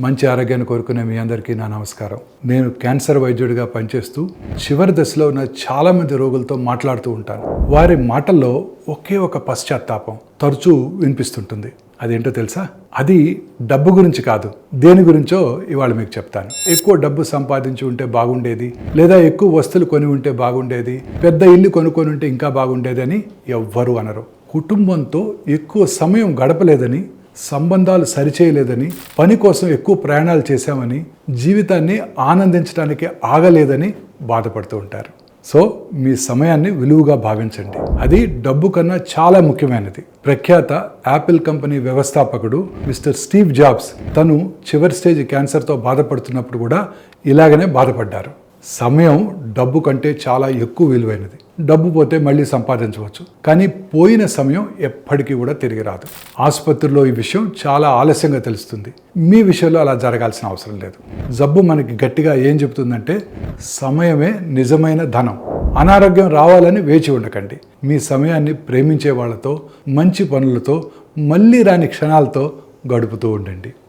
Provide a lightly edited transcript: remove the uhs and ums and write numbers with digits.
మంచి ఆరోగ్యాన్ని కోరుకునే మీ అందరికీ నా నమస్కారం. నేను క్యాన్సర్ వైద్యుడిగా పనిచేస్తూ చివరి దశలో ఉన్న చాలామంది రోగులతో మాట్లాడుతూ ఉంటాను. వారి మాటల్లో ఒకే ఒక పశ్చాత్తాపం తరచూ వినిపిస్తుంటుంది. అదేంటో తెలుసా? అది డబ్బు గురించి కాదు, దేని గురించో ఇవాళ మీకు చెప్తాను. ఎక్కువ డబ్బు సంపాదించి ఉంటే బాగుండేది, లేదా ఎక్కువ వస్తువులు కొని ఉంటే బాగుండేది, పెద్ద ఇల్లు కొనుక్కొని ఉంటే ఇంకా బాగుండేది అని ఎవ్వరూ అనరు. కుటుంబంతో ఎక్కువ సమయం గడపలేదని, సంబంధాలు సరిచేయలేదని, పని కోసం ఎక్కువ ప్రయాణాలు చేశామని, జీవితాన్ని ఆనందించడానికి ఆగలేదని బాధపడుతూ ఉంటారు. సో మీ సమయాన్ని విలువగా భావించండి. అది డబ్బు కన్నా చాలా ముఖ్యమైనది. ప్రఖ్యాత యాపిల్ కంపెనీ వ్యవస్థాపకుడు మిస్టర్ స్టీవ్ జాబ్స్ తను చివరి స్టేజ్ క్యాన్సర్తో బాధపడుతున్నప్పుడు కూడా ఇలాగనే బాధపడ్డారు. సమయం డబ్బు కంటే చాలా ఎక్కువ విలువైనది. డబ్బు పోతే మళ్ళీ సంపాదించవచ్చు, కానీ పోయిన సమయం ఎప్పటికీ కూడా తిరిగి రాదు. ఆసుపత్రిలో ఈ విషయం చాలా ఆలస్యంగా తెలుస్తుంది. మీ విషయంలో అలా జరగాల్సిన అవసరం లేదు. జబ్బు మనకి గట్టిగా ఏం చెబుతుందంటే, సమయమే నిజమైన ధనం. అనారోగ్యం రావాలని వేచి ఉండకండి. మీ సమయాన్ని ప్రేమించే వాళ్ళతో, మంచి పనులతో, మళ్ళీ రాని క్షణాలతో గడుపుతూ ఉండండి.